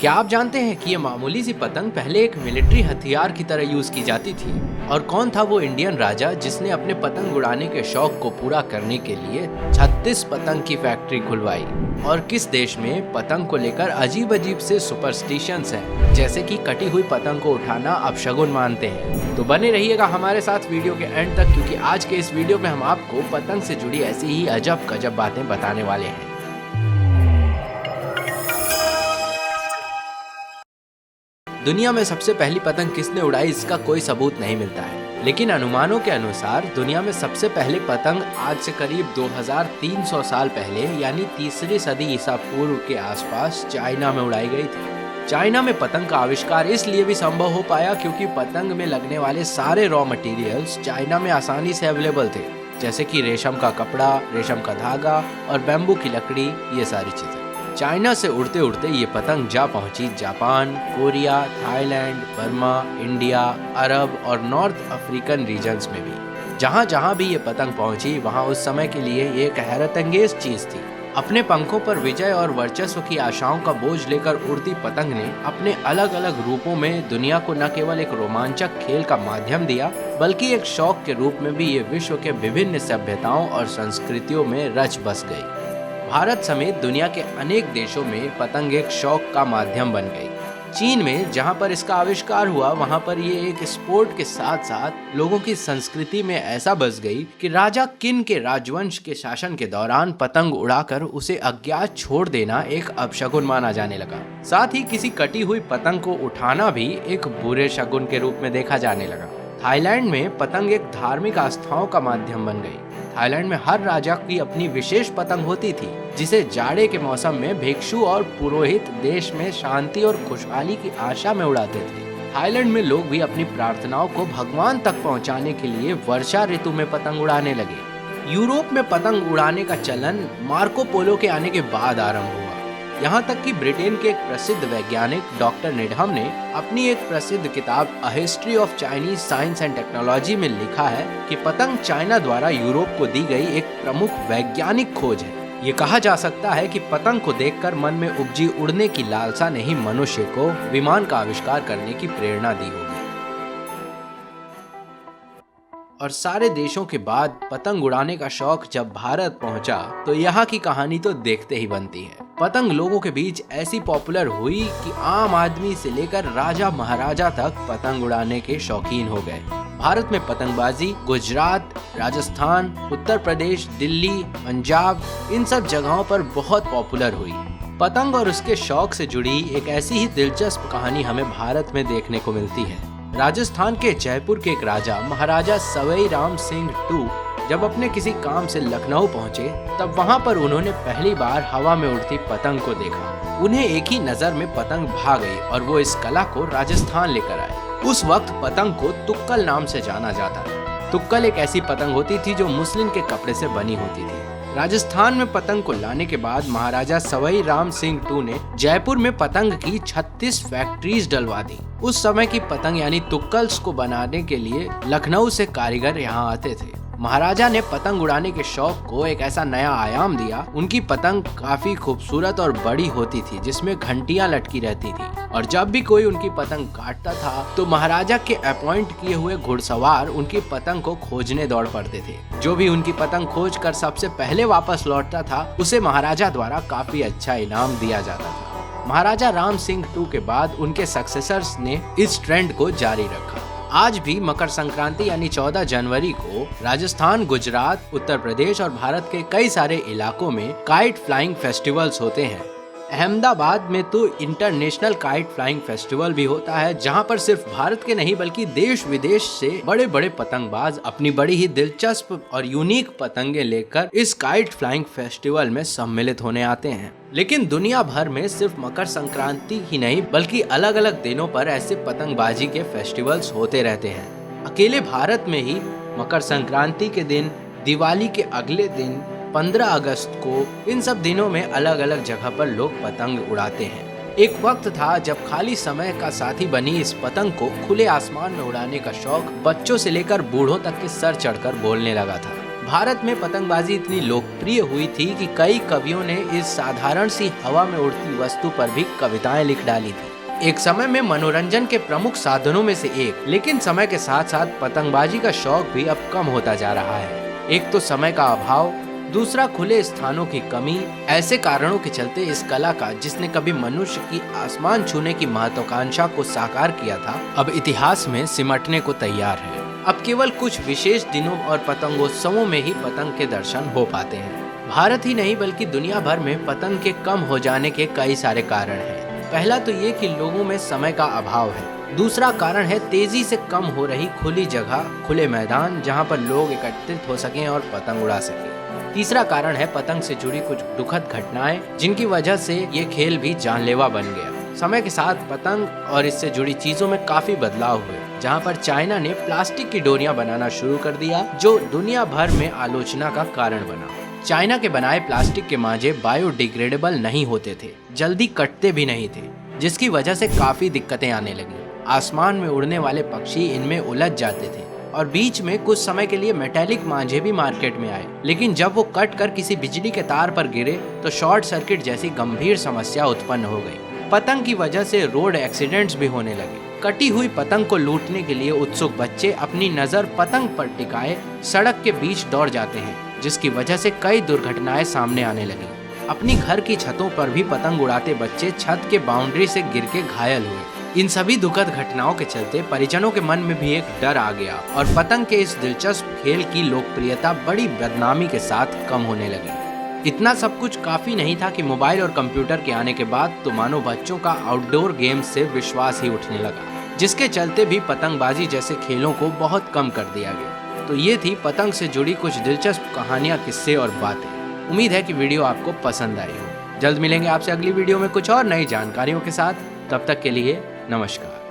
क्या आप जानते हैं कि ये मामूली सी पतंग पहले एक मिलिट्री हथियार की तरह यूज की जाती थी? और कौन था वो इंडियन राजा जिसने अपने पतंग उड़ाने के शौक को पूरा करने के लिए 36 पतंग की फैक्ट्री खुलवाई? और किस देश में पतंग को लेकर अजीब अजीब से सुपरस्टिशंस हैं, जैसे कि कटी हुई पतंग को उठाना अपशगुन मानते हैं? तो बने रहिएगा हमारे साथ वीडियो के एंड तक, क्योंकि आज के इस वीडियो में हम आपको पतंग से जुड़ी ऐसी ही अजब गजब बातें बताने वाले हैं। दुनिया में सबसे पहली पतंग किसने उड़ाई, इसका कोई सबूत नहीं मिलता है, लेकिन अनुमानों के अनुसार दुनिया में सबसे पहले पतंग आज से करीब 2300 साल पहले यानी तीसरी सदी ईसा पूर्व के आसपास चाइना में उड़ाई गई थी। चाइना में पतंग का आविष्कार इसलिए भी संभव हो पाया क्योंकि पतंग में लगने वाले सारे रॉ मटेरियल्स चाइना में आसानी से अवेलेबल थे, जैसे कि रेशम का कपड़ा, रेशम का धागा और बैम्बू की लकड़ी, ये सारी चीजें। चाइना से उड़ते उड़ते ये पतंग जा पहुंची Japan, Korea, Thailand, Burma, India, Arab और नॉर्थ अफ्रीकन रीजन्स में भी। जहां जहां भी ये पतंग पहुंची वहां उस समय के लिए ये एक हैरतअंगेज चीज थी। अपने पंखों पर विजय और वर्चस्व की आशाओं का बोझ लेकर उड़ती पतंग ने अपने अलग अलग रूपों में दुनिया को न केवल एक रोमांचक खेल का माध्यम दिया, बल्कि एक शौक के रूप में भी ये विश्व के विभिन्न सभ्यताओं और संस्कृतियों में रच बस गई। भारत समेत दुनिया के अनेक देशों में पतंग एक शौक का माध्यम बन गई। चीन में जहां पर इसका आविष्कार हुआ वहां पर ये एक स्पोर्ट के साथ साथ लोगों की संस्कृति में ऐसा बस गई कि राजा किन के राजवंश के शासन के दौरान पतंग उड़ाकर उसे अज्ञात छोड़ देना एक अपशगुन माना जाने लगा। साथ ही किसी कटी हुई पतंग को उठाना भी एक बुरे शगुन के रूप में देखा जाने लगा। थाईलैंड में पतंग एक धार्मिक आस्थाओं का माध्यम बन गई। थाईलैंड में हर राजा की अपनी विशेष पतंग होती थी, जिसे जाड़े के मौसम में भिक्षु और पुरोहित देश में शांति और खुशहाली की आशा में उड़ाते थे। थाईलैंड में लोग भी अपनी प्रार्थनाओं को भगवान तक पहुंचाने के लिए वर्षा ऋतु में पतंग उड़ाने लगे। यूरोप में पतंग उड़ाने का चलन मार्को पोलो के आने के बाद आरंभ हुआ। यहाँ तक कि ब्रिटेन के एक प्रसिद्ध वैज्ञानिक डॉक्टर नेडहम ने अपनी एक प्रसिद्ध किताब a history of Chinese science and technology में लिखा है कि पतंग चाइना द्वारा यूरोप को दी गई एक प्रमुख वैज्ञानिक खोज है। ये कहा जा सकता है कि पतंग को देखकर मन में उपजी उड़ने की लालसा ने ही मनुष्य को विमान का आविष्कार करने की प्रेरणा दी होगी। और सारे देशों के बाद पतंग उड़ाने का शौक जब भारत पहुंचा तो यहाँ की कहानी तो देखते ही बनती है। पतंग लोगों के बीच ऐसी पॉपुलर हुई कि आम आदमी से लेकर राजा महाराजा तक पतंग उड़ाने के शौकीन हो गए। भारत में पतंगबाजी गुजरात, राजस्थान, उत्तर प्रदेश, दिल्ली, पंजाब, इन सब जगहों पर बहुत पॉपुलर हुई। पतंग और उसके शौक से जुड़ी एक ऐसी ही दिलचस्प कहानी हमें भारत में देखने को मिलती है। राजस्थान के जयपुर के एक राजा महाराजा सवाई राम सिंह टू जब अपने किसी काम से लखनऊ पहुंचे तब वहां पर उन्होंने पहली बार हवा में उड़ती पतंग को देखा। उन्हें एक ही नजर में पतंग भा गई और वो इस कला को राजस्थान लेकर आए। उस वक्त पतंग को तुक्कल नाम से जाना जाता था। तुक्कल एक ऐसी पतंग होती थी जो मुस्लिम के कपड़े से बनी होती थी। राजस्थान में पतंग को लाने के बाद महाराजा सवाई राम सिंह टू ने जयपुर में पतंग की 36 फैक्ट्रीज डलवा दी। उस समय की पतंग यानी तुक्कल्स को बनाने के लिए लखनऊ से कारीगर यहाँ आते थे। महाराजा ने पतंग उड़ाने के शौक को एक ऐसा नया आयाम दिया। उनकी पतंग काफी खूबसूरत और बड़ी होती थी, जिसमें घंटियां लटकी रहती थी, और जब भी कोई उनकी पतंग काटता था तो महाराजा के अपॉइंट किए हुए घुड़सवार उनकी पतंग को खोजने दौड़ पड़ते थे। जो भी उनकी पतंग खोज कर सबसे पहले वापस लौटता था उसे महाराजा द्वारा काफी अच्छा इनाम दिया जाता था। महाराजा राम सिंह टू के बाद उनके सक्सेसर्स ने इस ट्रेंड को जारी रखा। आज भी मकर संक्रांति यानी 14 जनवरी को राजस्थान, गुजरात, उत्तर प्रदेश और भारत के कई सारे इलाकों में काइट फ्लाइंग फेस्टिवल्स होते हैं। अहमदाबाद में तो इंटरनेशनल काइट फ्लाइंग फेस्टिवल भी होता है, जहां पर सिर्फ भारत के नहीं बल्कि देश विदेश से बड़े बड़े पतंगबाज अपनी बड़ी ही दिलचस्प और यूनिक पतंगे लेकर इस काइट फ्लाइंग फेस्टिवल में सम्मिलित होने आते हैं। लेकिन दुनिया भर में सिर्फ मकर संक्रांति ही नहीं बल्कि अलग अलग दिनों पर ऐसे पतंगबाजी के फेस्टिवल्स होते रहते हैं। अकेले भारत में ही मकर संक्रांति के दिन, दिवाली के अगले दिन, 15 अगस्त को, इन सब दिनों में अलग अलग जगह पर लोग पतंग उड़ाते हैं। एक वक्त था जब खाली समय का साथी बनी इस पतंग को खुले आसमान में उड़ाने का शौक बच्चों से लेकर बूढ़ों तक के सर चढ़कर बोलने लगा था। भारत में पतंगबाजी इतनी लोकप्रिय हुई थी कि कई कवियों ने इस साधारण सी हवा में उड़ती वस्तु पर भी कविताएं लिख डाली थी। एक समय में मनोरंजन के प्रमुख साधनों में से एक, लेकिन समय के साथ साथ पतंगबाजी का शौक भी अब कम होता जा रहा है। एक तो समय का अभाव, दूसरा खुले स्थानों की कमी। ऐसे कारणों के चलते इस कला का, जिसने कभी मनुष्य की आसमान छूने की महत्वाकांक्षा को साकार किया था, अब इतिहास में सिमटने को तैयार है। अब केवल कुछ विशेष दिनों और पतंगोत्सवों में ही पतंग के दर्शन हो पाते हैं। भारत ही नहीं बल्कि दुनिया भर में पतंग के कम हो जाने के कई सारे कारण हैं। पहला तो ये कि लोगों में समय का अभाव है। दूसरा कारण है तेजी से कम हो रही खुली जगह, खुले मैदान जहाँ पर लोग एकत्रित हो सकें और पतंग उड़ा सकें। तीसरा कारण है पतंग से जुड़ी कुछ दुखद घटनाएं, जिनकी वजह से ये खेल भी जानलेवा बन गया। समय के साथ पतंग और इससे जुड़ी चीजों में काफी बदलाव हुए, जहां पर चाइना ने प्लास्टिक की डोरियां बनाना शुरू कर दिया, जो दुनिया भर में आलोचना का कारण बना। चाइना के बनाए प्लास्टिक के मांझे बायोडिग्रेडेबल नहीं होते थे, जल्दी कटते भी नहीं थे, जिसकी वजह से काफी दिक्कतें आने लगी। आसमान में उड़ने वाले पक्षी इनमें उलझ जाते थे और बीच में कुछ समय के लिए मेटेलिक मांझे भी मार्केट में आए, लेकिन जब वो कट कर किसी बिजली के तार पर गिरे तो शॉर्ट सर्किट जैसी गंभीर समस्या उत्पन्न हो गई। पतंग की वजह से रोड एक्सीडेंट्स भी होने लगे। कटी हुई पतंग को लूटने के लिए उत्सुक बच्चे अपनी नजर पतंग पर टिकाए सड़क के बीच दौड़ जाते हैं, जिसकी वजह से कई दुर्घटनाएं सामने आने लगी। अपनी घर की छतों पर भी पतंग उड़ाते बच्चे छत के बाउंड्री से गिर के घायल हुए। इन सभी दुखद घटनाओं के चलते परिजनों के मन में भी एक डर आ गया और पतंग के इस दिलचस्प खेल की लोकप्रियता बड़ी बदनामी के साथ कम होने लगी। इतना सब कुछ काफी नहीं था कि मोबाइल और कंप्यूटर के आने के बाद तो मानो बच्चों का आउटडोर गेम से विश्वास ही उठने लगा, जिसके चलते भी पतंगबाजी जैसे खेलों को बहुत कम कर दिया गया। तो ये थी पतंग से जुड़ी कुछ दिलचस्प कहानियां, किस्से और बातें। उम्मीद है कि वीडियो आपको पसंद आई हो। जल्द मिलेंगे आपसे अगली वीडियो में कुछ और नई जानकारियों के साथ। तब तक के लिए नमस्कार।